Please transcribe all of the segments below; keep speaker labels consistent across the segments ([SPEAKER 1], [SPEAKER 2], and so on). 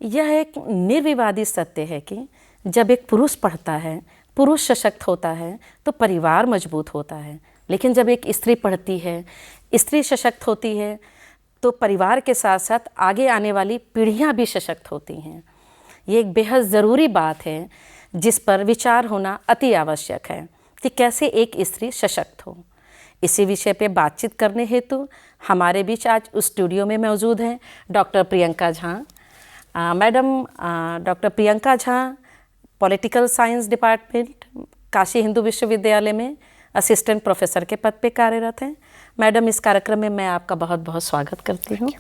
[SPEAKER 1] यह एक निर्विवादी सत्य है कि जब एक पुरुष पढ़ता है, पुरुष सशक्त होता है तो परिवार मजबूत होता है। लेकिन जब एक स्त्री पढ़ती है, स्त्री सशक्त होती है तो परिवार के साथ साथ आगे आने वाली पीढ़ियां भी सशक्त होती हैं। ये एक बेहद ज़रूरी बात है जिस पर विचार होना अति आवश्यक है कि कैसे एक स्त्री सशक्त हो। इसी विषय पे बातचीत करने हेतु हमारे बीच आज उस स्टूडियो में मौजूद हैं doctor Priyanka Jha. Madam doctor Priyanka Jha political science department Kashi Hindu विश्वविद्यालय में असिस्टेंट प्रोफेसर के पद पे कार्यरत हैं। मैडम, इस कार्यक्रम में मैं आपका बहुत बहुत स्वागत करती हूँ।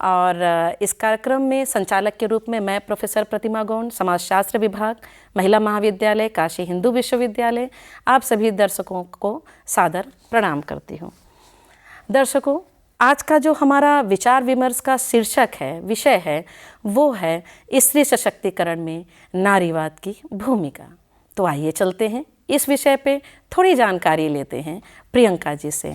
[SPEAKER 1] और इस कार्यक्रम में संचालक के रूप में मैं प्रोफेसर प्रतिमा गौंड, समाजशास्त्र विभाग, महिला महाविद्यालय काशी हिंदू विश्वविद्यालय, आप सभी दर्शकों को सादर प्रणाम करती हूँ। दर्शकों, आज का जो हमारा विचार विमर्श का शीर्षक है, विषय है, वो है स्त्री सशक्तिकरण में नारीवाद की भूमिका। तो आइए चलते हैं इस विषय पे थोड़ी जानकारी लेते हैं प्रियंका जी से।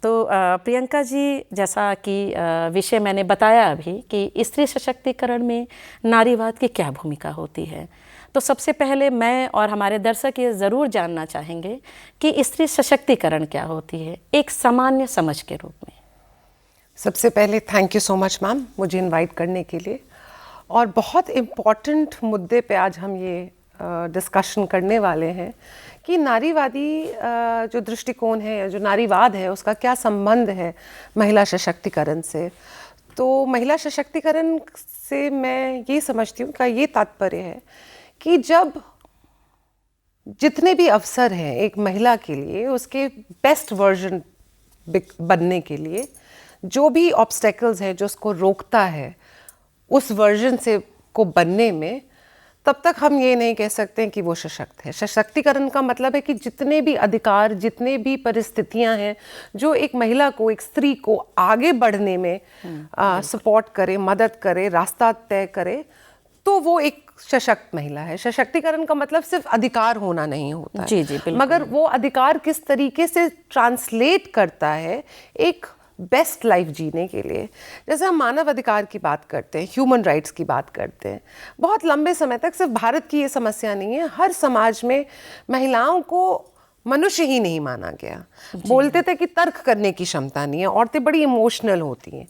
[SPEAKER 1] तो प्रियंका जी, जैसा कि विषय मैंने बताया अभी कि स्त्री सशक्तिकरण में नारीवाद की क्या भूमिका होती है, तो सबसे पहले मैं और हमारे दर्शक ये ज़रूर जानना चाहेंगे कि स्त्री सशक्तिकरण क्या होती है एक सामान्य समझ के रूप में।
[SPEAKER 2] सबसे पहले thank you so much ma'am, मुझे इनवाइट करने के लिए। और बहुत इम्पॉर्टेंट मुद्दे पे आज हम ये डिस्कशन करने वाले हैं कि नारीवादी जो दृष्टिकोण है या जो नारीवाद है उसका क्या संबंध है महिला सशक्तिकरण से। तो महिला सशक्तिकरण से मैं ये समझती हूँ का ये तात्पर्य है कि जब जितने भी अवसर हैं एक महिला के लिए उसके बेस्ट वर्जन बनने के लिए, जो भी ऑब्स्टेकल्स हैं जो उसको रोकता है उस वर्जन से को बनने में, तब तक हम ये नहीं कह सकते हैं कि वो सशक्त है। सशक्तिकरण का मतलब है कि जितने भी अधिकार, जितने भी परिस्थितियां हैं जो एक महिला को, एक स्त्री को आगे बढ़ने में सपोर्ट करे, मदद करे, रास्ता तय करे, तो वो एक सशक्त महिला है। सशक्तिकरण का मतलब सिर्फ अधिकार होना नहीं होता है।
[SPEAKER 1] जी जी, बिल्कुल।
[SPEAKER 2] मगर वो अधिकार किस तरीके से ट्रांसलेट करता है एक बेस्ट लाइफ जीने के लिए। जैसे हम मानव अधिकार की बात करते हैं, ह्यूमन राइट्स की बात करते हैं, बहुत लंबे समय तक सिर्फ भारत की ये समस्या नहीं है, हर समाज में महिलाओं को मनुष्य ही नहीं माना गया। बोलते थे कि तर्क करने की क्षमता नहीं है, औरतें बड़ी इमोशनल होती हैं।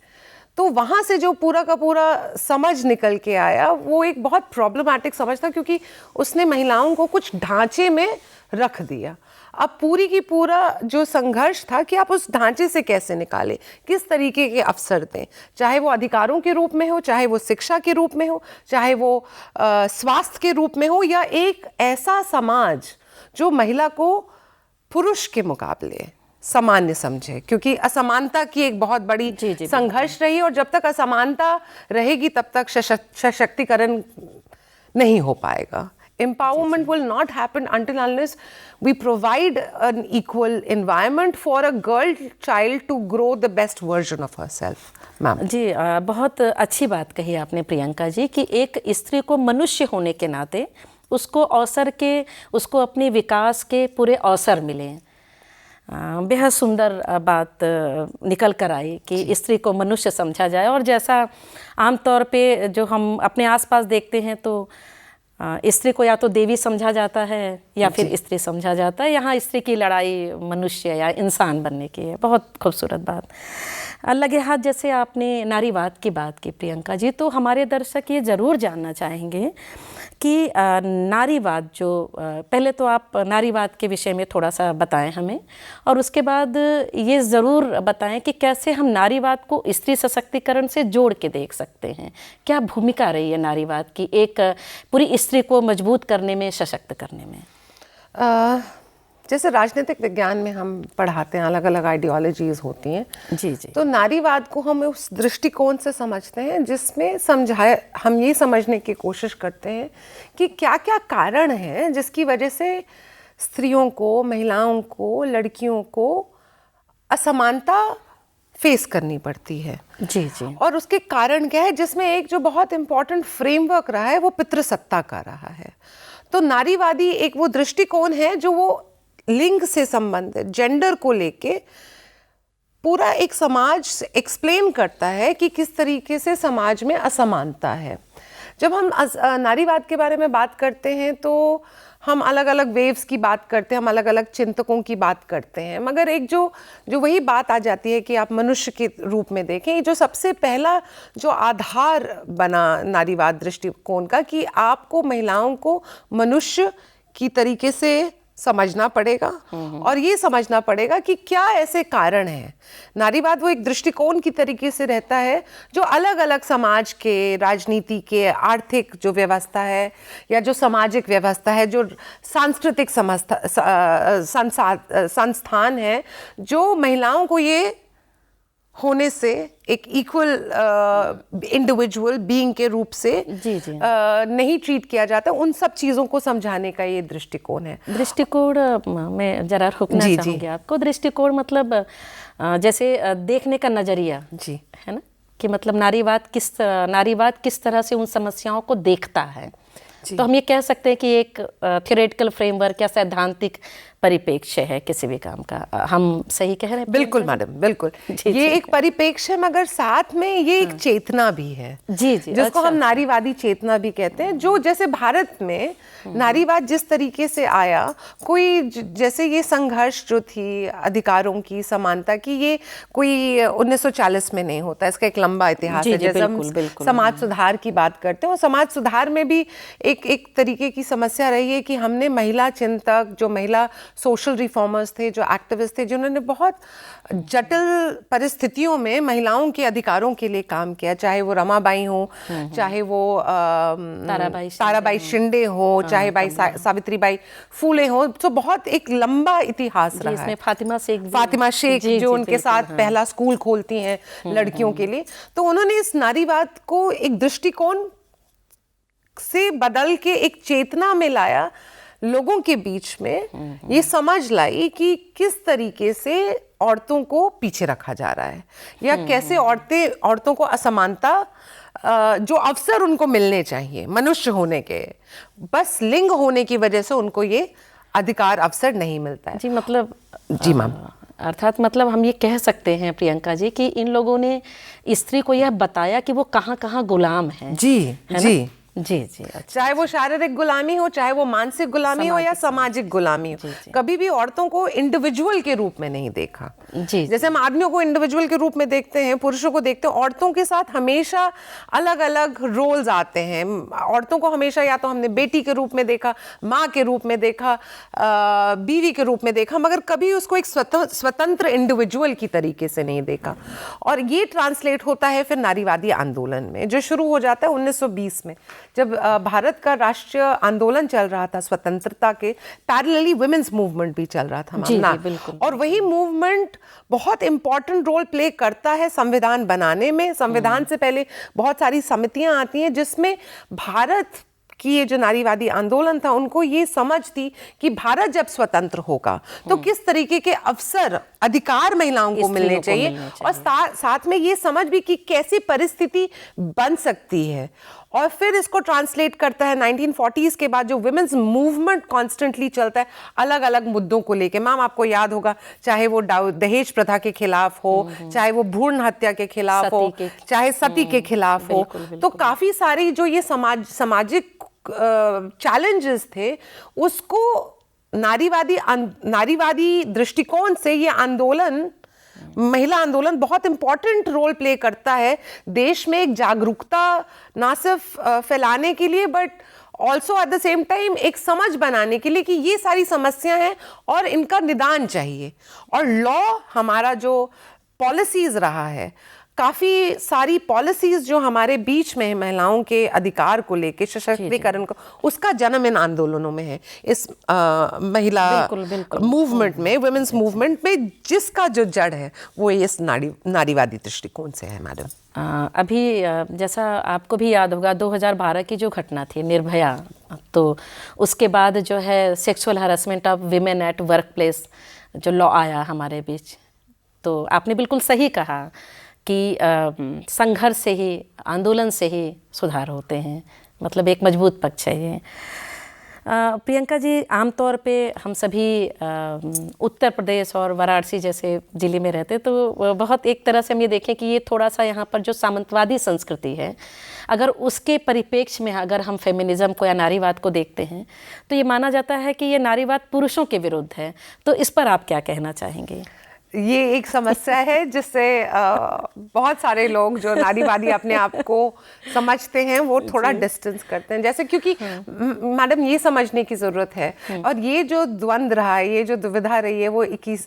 [SPEAKER 2] तो वहाँ से जो पूरा का पूरा समझ निकल के आया वो एक बहुत प्रॉब्लमैटिक समझ था, क्योंकि उसने महिलाओं को कुछ ढांचे में रख दिया। अब पूरी की पूरा जो संघर्ष था कि आप उस ढांचे से कैसे निकालें, किस तरीके के अवसर दें, चाहे वो अधिकारों के रूप में हो, चाहे वो शिक्षा के रूप में हो, चाहे वो स्वास्थ्य के रूप में हो, या एक ऐसा समाज जो महिला को पुरुष के मुकाबले सामान्य समझे। क्योंकि असमानता की एक बहुत बड़ी संघर्ष रही, और जब तक असमानता रहेगी तब तक सशक्तिकरण नहीं हो पाएगा। Empowerment will not happen until unless we provide an equal environment for a girl child to grow the best version of herself. Ma'am
[SPEAKER 1] ji, बहुत अच्छी बात कही आपने प्रियंका जी कि एक स्त्री को मनुष्य होने के नाते उसको अवसर के, उसको अपने विकास के पूरे अवसर मिले। बेहद सुंदर बात निकल कर आई कि स्त्री को मनुष्य समझा जाए। और जैसा आमतौर पे जो हम अपने आसपास देखते हैं तो स्त्री को या तो देवी समझा जाता है या फिर स्त्री समझा जाता है। यहाँ स्त्री की लड़ाई मनुष्य या इंसान बनने की है। बहुत खूबसूरत बात लगे हाथ। जैसे आपने नारीवाद की बात की प्रियंका जी, तो हमारे दर्शक ये ज़रूर जानना चाहेंगे कि नारीवाद जो, पहले तो आप नारीवाद के विषय में थोड़ा सा बताएं हमें, और उसके बाद ये ज़रूर बताएं कि कैसे हम नारीवाद को स्त्री सशक्तिकरण से जोड़ के देख सकते हैं। क्या भूमिका रही है नारीवाद की एक पूरी स्त्री को मजबूत करने में, सशक्त करने में?
[SPEAKER 2] जैसे राजनीतिक विज्ञान में हम पढ़ाते हैं, अलग अलग आइडियोलॉजीज होती हैं।
[SPEAKER 1] जी जी।
[SPEAKER 2] तो नारीवाद को हम उस दृष्टिकोण से समझते हैं जिसमें हम ये समझने की कोशिश करते हैं कि क्या क्या कारण हैं जिसकी वजह से स्त्रियों को, महिलाओं को, लड़कियों को असमानता फेस करनी पड़ती है।
[SPEAKER 1] जी जी।
[SPEAKER 2] और उसके कारण क्या है, जिसमें एक जो बहुत इम्पॉर्टेंट फ्रेमवर्क रहा है वो पितृसत्ता का रहा है। तो नारीवादी एक वो दृष्टिकोण है जो वो लिंग से संबंधित, जेंडर को लेके पूरा एक समाज एक्सप्लेन करता है कि किस तरीके से समाज में असमानता है। जब हम नारीवाद के बारे में बात करते हैं तो हम अलग अलग वेव्स की बात करते हैं, हम अलग अलग चिंतकों की बात करते हैं, मगर एक जो वही बात आ जाती है कि आप मनुष्य के रूप में देखें। जो सबसे पहला जो आधार बना नारीवाद दृष्टिकोण का कि आपको महिलाओं को मनुष्य की तरीके से समझना पड़ेगा और ये समझना पड़ेगा कि क्या ऐसे कारण हैं। नारीवाद वो एक दृष्टिकोण की तरीके से रहता है जो अलग अलग समाज के, राजनीति के, आर्थिक जो व्यवस्था है या जो सामाजिक व्यवस्था है, जो सांस्कृतिक संस्थान है, जो महिलाओं को ये होने से एक इक्वल इंडिविजुअल बीइंग के रूप से नहीं ट्रीट किया जाता, उन सब चीज़ों को समझाने का ये दृष्टिकोण है।
[SPEAKER 1] दृष्टिकोण मैं जरा रोकना चाहूँगी आपको। दृष्टिकोण मतलब जैसे देखने का नज़रिया
[SPEAKER 2] जी
[SPEAKER 1] है ना, कि मतलब नारीवाद किस तरह से उन समस्याओं को देखता है। तो हम ये कह सकते हैं कि एक थ्योरेटिकल फ्रेमवर्क या सैद्धांतिक परिप्रेक्ष्य है किसी भी काम का। हम सही कह रहे हैं?
[SPEAKER 2] बिल्कुल मैडम, बिल्कुल। ये एक परिप्रेक्ष्य है मगर साथ में ये एक चेतना भी है
[SPEAKER 1] जी,
[SPEAKER 2] जिसको हम नारीवादी चेतना भी कहते हैं। जो जैसे भारत में नारीवाद जिस तरीके से आया, कोई जैसे ये संघर्ष जो थी अधिकारों की, समानता की, ये कोई 1940 में नहीं होता, इसका एक लंबा इतिहास है। जैसे हम समाज सुधार की बात करते हैं और समाज सुधार में भी एक तरीके की समस्या रही है कि हमने महिला चिंतक, जो महिला सोशल रिफॉर्मर्स थे, जो एक्टिविस्ट थे, जिन्होंने बहुत जटिल परिस्थितियों में महिलाओं के अधिकारों के लिए काम किया, चाहे वो रमाबाई हो, चाहे वो ताराबाई शिंदे हो, चाहे भाई सावित्रीबाई फूले हो। तो बहुत एक लंबा इतिहास रहा है। फातिमा शेख जो उनके साथ पहला स्कूल खोलती हैं लड़कियों के लिए। तो उन्होंने इस नारीवाद को एक दृष्टिकोण से बदल के एक चेतना में लाया, लोगों के बीच में ये समझ लाई कि किस तरीके से औरतों को पीछे रखा जा रहा है या कैसे औरतों को असमानता, जो अवसर उनको मिलने चाहिए मनुष्य होने के, बस लिंग होने की वजह से उनको ये अधिकार अवसर नहीं मिलता है।
[SPEAKER 1] जी मतलब
[SPEAKER 2] जी मैम,
[SPEAKER 1] अर्थात मतलब हम ये कह सकते हैं प्रियंका जी कि इन लोगों ने स्त्री को यह बताया कि वो कहाँ कहाँ गुलाम है।
[SPEAKER 2] जी जी
[SPEAKER 1] जी जी। अच्छा।
[SPEAKER 2] चाहे वो शारीरिक गुलामी हो, चाहे वो मानसिक गुलामी हो या सामाजिक गुलामी हो, कभी भी औरतों को इंडिविजुअल के रूप में नहीं देखा।
[SPEAKER 1] जी,
[SPEAKER 2] जैसे हम आदमियों को इंडिविजुअल के रूप में देखते हैं, पुरुषों को देखते हैं, औरतों के साथ हमेशा अलग अलग रोल्स आते हैं। औरतों को हमेशा या तो हमने बेटी के रूप में देखा, माँ के रूप में देखा, बीवी के रूप में देखा, मगर कभी उसको एक स्वतंत्र इंडिविजुअल की तरीके से नहीं देखा। और ये ट्रांसलेट होता है फिर नारीवादी आंदोलन में, जो शुरू हो जाता है 1920 में, जब भारत का राष्ट्रीय आंदोलन चल रहा था स्वतंत्रता के, पैरेलली वुमेन्स मूवमेंट भी चल रहा था।
[SPEAKER 1] जी, बिल्कुल।
[SPEAKER 2] और वही मूवमेंट बहुत इंपॉर्टेंट रोल प्ले करता है संविधान बनाने में। संविधान से पहले बहुत सारी समितियां आती हैं जिसमें भारत कि ये जो नारीवादी आंदोलन था, उनको ये समझ थी कि भारत जब स्वतंत्र होगा तो किस तरीके के अवसर, अधिकार महिलाओं को मिलने चाहिए, और साथ में ये समझ भी कि कैसी परिस्थिति बन सकती है। और फिर इसको ट्रांसलेट करता है 1940s के बाद जो विमेंस मूवमेंट कॉन्स्टेंटली चलता है अलग अलग मुद्दों को लेके। मैम आपको याद होगा, चाहे वो दहेज प्रथा के खिलाफ हो, चाहे वो भ्रूण हत्या के खिलाफ हो, चाहे सती के खिलाफ हो। तो काफी सारी जो ये सामाजिक चैलेंजेस थे, उसको नारीवादी दृष्टिकोण से ये आंदोलन, महिला आंदोलन बहुत इंपॉर्टेंट रोल प्ले करता है देश में एक जागरूकता ना सिर्फ फैलाने के लिए, but also at the same time एक समझ बनाने के लिए कि ये सारी समस्याएं हैं और इनका निदान चाहिए। और लॉ हमारा जो पॉलिसीज रहा है, काफ़ी सारी पॉलिसीज जो हमारे बीच में है महिलाओं के अधिकार को लेके, सशक्तिकरण को, उसका जन्म इन आंदोलनों में है, इस महिला मूवमेंट में, वुमेन्स मूवमेंट में, जिसका जो जड़ है वो इस नारीवादी दृष्टिकोण से है। मैडम
[SPEAKER 1] अभी जैसा आपको भी याद होगा 2012 की जो घटना थी निर्भया, तो उसके बाद जो है sexual harassment of women at work place जो लॉ आया हमारे बीच, तो आपने बिल्कुल सही कहा कि संघर्ष से ही, आंदोलन से ही सुधार होते हैं। मतलब एक मजबूत पक्ष है ये। प्रियंका जी, आमतौर पे हम सभी उत्तर प्रदेश और वाराणसी जैसे ज़िले में रहते, तो बहुत एक तरह से हम ये देखें कि ये थोड़ा सा यहाँ पर जो सामंतवादी संस्कृति है, अगर उसके परिप्रेक्ष्य में अगर हम फेमिनिज्म को या नारीवाद को देखते हैं तो ये माना जाता है कि ये नारीवाद पुरुषों के विरुद्ध है। तो इस पर आप क्या कहना चाहेंगे?
[SPEAKER 2] ये एक समस्या है जिससे बहुत सारे लोग जो नारीवादी अपने आप को समझते हैं वो थोड़ा डिस्टेंस करते हैं, जैसे क्योंकि मैडम ये समझने की ज़रूरत है, और ये जो द्वंद्व रहा है, ये जो दुविधा रही है, वो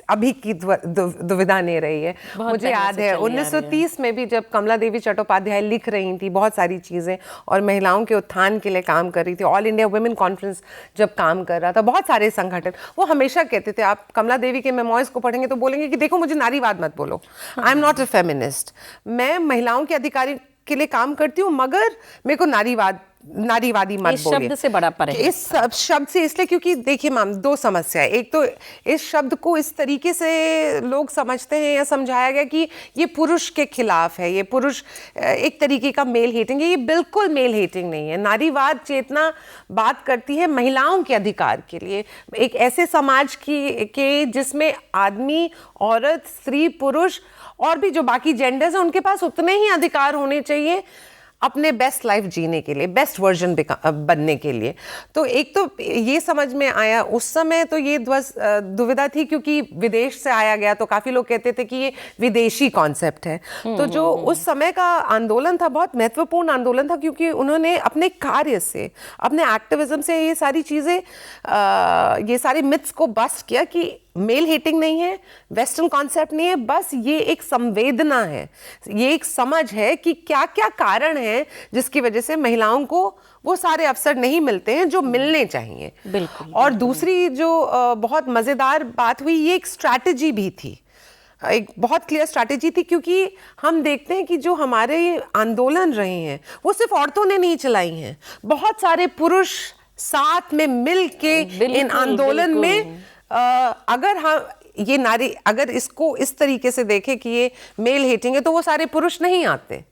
[SPEAKER 2] अभी की दुविधा नहीं रही है। मुझे याद है 1930 में भी जब कमला देवी चट्टोपाध्याय लिख रही थी बहुत सारी चीज़ें और महिलाओं के उत्थान के लिए काम कर रही थी, ऑल इंडिया वुमेन कॉन्फ्रेंस जब काम कर रहा था, बहुत सारे संगठन, वो हमेशा कहते थे, आप कमला देवी के मेमोइर्स को पढ़ेंगे तो बोलेंगे कि देखो मुझे नारीवाद मत बोलो, I am not a feminist, मैं महिलाओं के अधिकार के लिए काम करती हूँ, मगर मेरे को नारीवादी मत बोलिए।
[SPEAKER 1] शब्द से बड़ा पर है
[SPEAKER 2] इस शब्द से, इसलिए क्योंकि देखिए मैम, दो समस्या है। एक तो इस शब्द को इस तरीके से लोग समझते हैं या समझाया गया कि ये पुरुष के खिलाफ है, ये पुरुष एक तरीके का मेल हेटिंग है। ये बिल्कुल मेल हेटिंग नहीं है। नारीवाद चेतना बात करती है महिलाओं के अधिकार के लिए, एक ऐसे समाज के जिसमें आदमी, औरत, स्त्री, पुरुष और भी जो बाकी जेंडर्स हैं उनके पास उतने ही अधिकार होने चाहिए अपने बेस्ट लाइफ जीने के लिए, बेस्ट वर्जन बनने के लिए। तो एक तो ये समझ में आया उस समय, तो ये दुविधा थी क्योंकि विदेश से आया गया, तो काफ़ी लोग कहते थे कि ये विदेशी कॉन्सेप्ट है। तो जो उस समय का आंदोलन था, बहुत महत्वपूर्ण आंदोलन था, क्योंकि उन्होंने अपने कार्य से, अपने एक्टिविज्म से ये सारी चीज़ें, ये सारे मिथ्स को बस्ट किया कि मेल हेटिंग नहीं है, वेस्टर्न कॉन्सेप्ट नहीं है, बस ये एक संवेदना है, ये एक समझ है कि क्या क्या कारण है जिसकी वजह से महिलाओं को वो सारे अवसर नहीं मिलते हैं जो मिलने चाहिए।
[SPEAKER 1] बिल्कुल।
[SPEAKER 2] और दूसरी जो बहुत मज़ेदार बात हुई, ये एक स्ट्रैटेजी भी थी, एक बहुत क्लियर स्ट्रैटेजी थी, क्योंकि हम देखते हैं कि जो हमारे आंदोलन रहे हैं वो सिर्फ औरतों ने नहीं चलाई हैं, बहुत सारे पुरुष साथ में मिल के इन आंदोलन में, अगर हम ये अगर इसको इस तरीके से देखें कि ये मेल हेटिंग है, तो वो सारे पुरुष नहीं आते।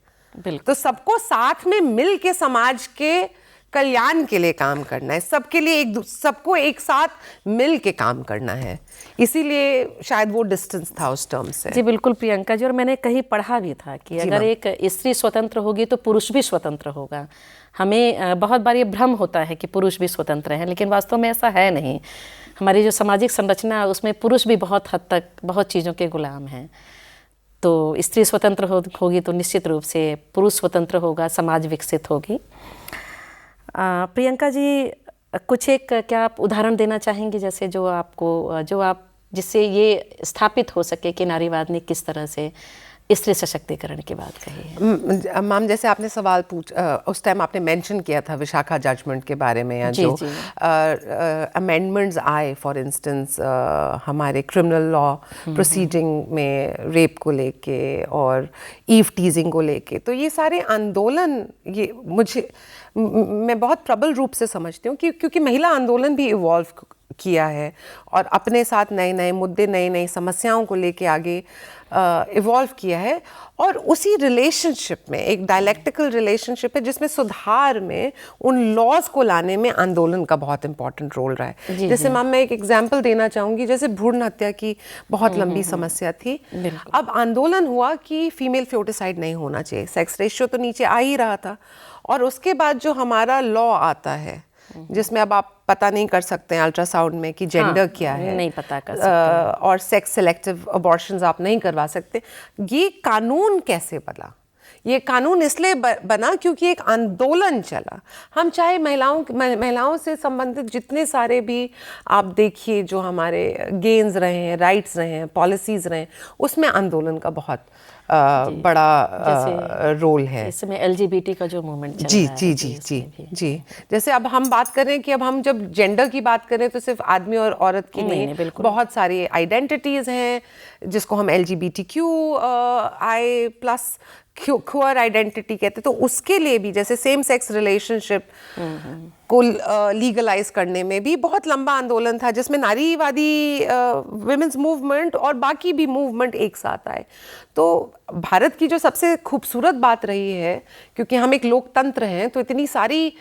[SPEAKER 2] तो सबको साथ में मिल के समाज के कल्याण के लिए काम करना है, सबके लिए सबको एक साथ मिल के काम करना है, इसीलिए शायद वो डिस्टेंस था उस टर्म से।
[SPEAKER 1] जी बिल्कुल प्रियंका जी, और मैंने कहीं पढ़ा भी था कि अगर एक स्त्री स्वतंत्र होगी तो पुरुष भी स्वतंत्र होगा। हमें बहुत बार ये भ्रम होता है कि पुरुष भी स्वतंत्र हैं, लेकिन वास्तव में ऐसा है नहीं। हमारी जो सामाजिक संरचना है उसमें पुरुष भी बहुत हद तक बहुत चीज़ों के गुलाम हैं। तो स्त्री स्वतंत्र होगी तो निश्चित रूप से पुरुष स्वतंत्र होगा, समाज विकसित होगी। प्रियंका जी, कुछ एक क्या आप उदाहरण देना चाहेंगे, जैसे जिससे ये स्थापित हो सके कि नारीवाद ने किस तरह से स्त्री सशक्तिकरण की बात कही है?
[SPEAKER 2] मैम, जैसे आपने सवाल उस टाइम आपने मेंशन किया था विशाखा जजमेंट के बारे में, या जो अमेंडमेंट्स आए, फॉर इंस्टेंस हमारे क्रिमिनल लॉ प्रोसीडिंग में रेप को लेके और ईव टीजिंग को लेके, तो ये सारे आंदोलन, ये मैं बहुत प्रबल रूप से समझती हूँ क्योंकि महिला आंदोलन भी इवॉल्व किया है और अपने साथ नए नए मुद्दे, नई नई समस्याओं को लेके आगे इवॉल्व किया है। और उसी रिलेशनशिप में एक डायलेक्टिकल रिलेशनशिप है जिसमें सुधार में, उन लॉज को लाने में आंदोलन का बहुत इंपॉर्टेंट रोल रहा है। जैसे मैम, मैं एक एग्जांपल देना चाहूँगी, जैसे भ्रूण हत्या की बहुत लंबी समस्या थी। अब आंदोलन हुआ कि फीमेल फ्योटिसाइड नहीं होना चाहिए, सेक्स रेशियो तो नीचे आ ही रहा था, और उसके बाद जो हमारा लॉ आता है जिसमें अब आप पता नहीं कर सकते हैं अल्ट्रासाउंड में कि जेंडर क्या है,
[SPEAKER 1] नहीं पता कर सकते,
[SPEAKER 2] और सेक्स सिलेक्टिव अबॉर्शंस आप नहीं करवा सकते। ये कानून कैसे बना? ये कानून इसलिए बना क्योंकि एक आंदोलन चला। हम चाहे महिलाओं से संबंधित जितने सारे भी आप देखिए जो हमारे गेन्स रहे हैं, राइट्स रहे हैं, पॉलिसीज़ रहे हैं, उसमें आंदोलन का बहुत बड़ा रोल है।
[SPEAKER 1] इसमें LGBT का जो मूवमेंट चल
[SPEAKER 2] जी
[SPEAKER 1] रहा
[SPEAKER 2] जी
[SPEAKER 1] है,
[SPEAKER 2] जी जी जी जैसे अब हम बात कर रहे हैं कि अब हम जब जेंडर की बात करें तो सिर्फ आदमी और औरत की नहीं, बहुत सारी आइडेंटिटीज़ हैं जिसको हम LGBTQI+ क्यूअर आइडेंटिटी कहते हैं। तो उसके लिए भी जैसे सेम सेक्स रिलेशनशिप को लीगलाइज करने में भी बहुत लंबा आंदोलन था, जिसमें नारीवादी विमेंस मूवमेंट और बाकी भी मूवमेंट एक साथ आए। तो भारत की जो सबसे खूबसूरत बात रही है, क्योंकि हम एक लोकतंत्र हैं, तो इतनी सारी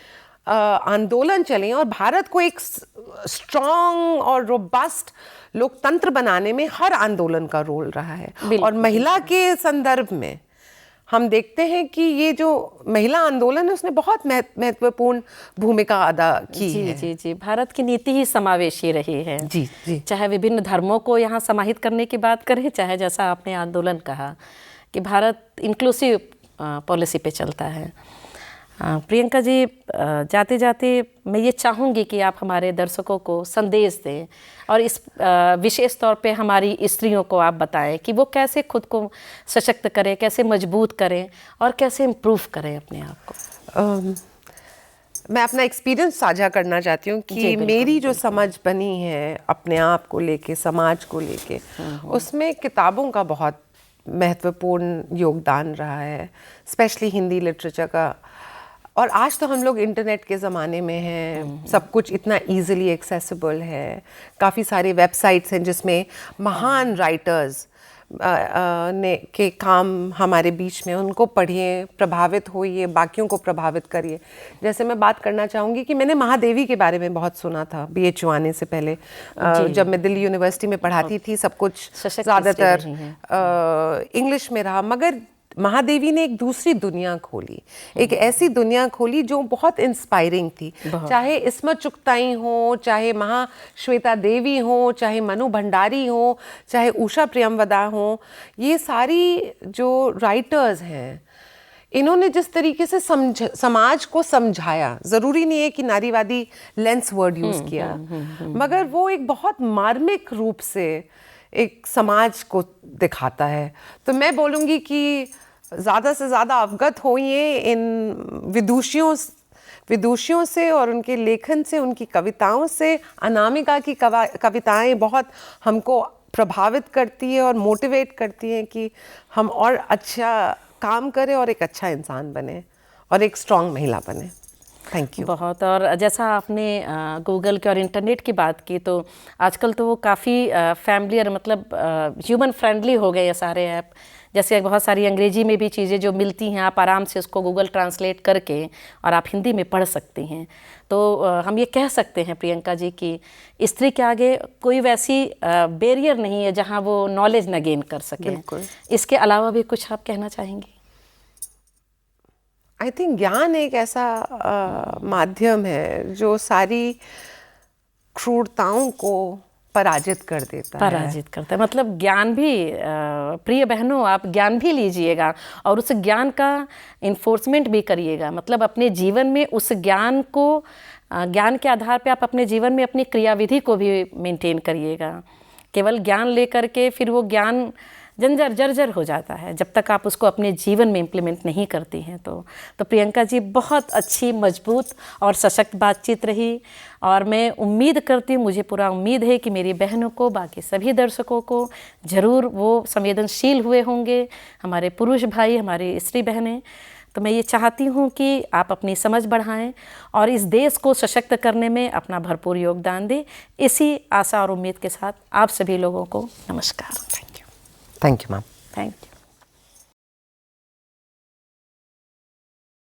[SPEAKER 2] आंदोलन चले और भारत को एक स्ट्रॉन्ग और रोबस्ट लोकतंत्र बनाने में हर आंदोलन का रोल रहा है। और महिला के संदर्भ में हम देखते हैं कि ये जो महिला आंदोलन है उसने बहुत महत्वपूर्ण भूमिका अदा की है।
[SPEAKER 1] जी जी, भारत की नीति ही समावेशी रही है।
[SPEAKER 2] जी जी,
[SPEAKER 1] चाहे विभिन्न धर्मों को यहाँ समाहित करने की बात करें, चाहे जैसा आपने आंदोलन कहा कि भारत इंक्लूसिव पॉलिसी पे चलता है। प्रियंका जी, जाते जाते मैं ये चाहूँगी कि आप हमारे दर्शकों को संदेश दें और इस विशेष तौर पे हमारी स्त्रियों को आप बताएं कि वो कैसे खुद को सशक्त करें, कैसे मजबूत करें और कैसे इम्प्रूव करें अपने आप को।
[SPEAKER 2] मैं अपना एक्सपीरियंस साझा करना चाहती हूँ कि मेरी जो समझ बनी है अपने आप को लेके, समाज को लेके, उसमें किताबों का बहुत महत्वपूर्ण योगदान रहा है, स्पेशली हिंदी लिटरेचर का। और आज तो हम लोग इंटरनेट के ज़माने में हैं, सब कुछ इतना इजीली एक्सेसिबल है, काफ़ी सारे वेबसाइट्स हैं जिसमें महान राइटर्स ने के काम हमारे बीच में, उनको पढ़िए, प्रभावित होइए, बाकियों को प्रभावित करिए। जैसे मैं बात करना चाहूँगी कि मैंने महादेवी के बारे में बहुत सुना था BHU आने से पहले। जब मैं दिल्ली यूनिवर्सिटी में पढ़ाती थी सब कुछ ज़्यादातर इंग्लिश में रहा, मगर महादेवी ने एक दूसरी दुनिया खोली, एक ऐसी दुनिया खोली जो बहुत इंस्पायरिंग थी। चाहे इस्मत चुगताई हो, चाहे महाश्वेता देवी हो, चाहे मनु भंडारी हो, चाहे उषा प्रियमवदा हो, ये सारी जो राइटर्स हैं, इन्होंने जिस तरीके से समाज को समझाया, ज़रूरी नहीं है कि नारीवादी लेंस वर्ड यूज़ किया, मगर वो एक बहुत मार्मिक रूप से एक समाज को दिखाता है। तो मैं बोलूँगी कि ज़्यादा से ज़्यादा अवगत होइए इन विदुषियों से और उनके लेखन से, उनकी कविताओं से। अनामिका की कविताएं बहुत हमको प्रभावित करती है और मोटिवेट करती हैं कि हम और अच्छा काम करें और एक अच्छा इंसान बने और एक स्ट्रॉन्ग महिला बने। Thank you.
[SPEAKER 1] बहुत। और जैसा आपने गूगल के और इंटरनेट की बात की, तो आजकल तो वो काफ़ी फैमिलियर, मतलब ह्यूमन फ्रेंडली हो गए ये सारे ऐप। जैसे बहुत सारी अंग्रेजी में भी चीज़ें जो मिलती हैं, आप आराम से उसको गूगल ट्रांसलेट करके और आप हिंदी में पढ़ सकती हैं। तो हम ये कह सकते हैं प्रियंका जी कि स्त्री के आगे कोई वैसी बैरियर नहीं है जहाँ वो नॉलेज न गेन कर सके।
[SPEAKER 2] बिल्कुल।
[SPEAKER 1] इसके अलावा भी कुछ आप कहना चाहेंगी?
[SPEAKER 2] आई थिंक ज्ञान एक ऐसा माध्यम है जो सारी क्रूरताओं को पराजित कर देता है।
[SPEAKER 1] पराजित करता है, मतलब ज्ञान भी, प्रिय बहनों, आप ज्ञान भी लीजिएगा और उस ज्ञान का इन्फोर्समेंट भी करिएगा। मतलब अपने जीवन में उस ज्ञान को, ज्ञान के आधार पे आप अपने जीवन में अपनी क्रियाविधि को भी मेंटेन करिएगा। केवल ज्ञान लेकर के फिर वो ज्ञान जर्जर हो जाता है जब तक आप उसको अपने जीवन में इम्प्लीमेंट नहीं करती हैं। तो प्रियंका जी, बहुत अच्छी, मजबूत और सशक्त बातचीत रही और मैं उम्मीद करती हूँ, मुझे पूरा उम्मीद है कि मेरी बहनों को, बाकी सभी दर्शकों को ज़रूर वो संवेदनशील हुए होंगे, हमारे पुरुष भाई, हमारी स्त्री बहनें। तो मैं ये चाहती हूँ कि आप अपनी समझ बढ़ाएं और इस देश को सशक्त करने में अपना भरपूर योगदान दें। इसी आशा और उम्मीद के साथ आप सभी लोगों को नमस्कार।
[SPEAKER 2] Thank you ma'am.
[SPEAKER 1] Thank you.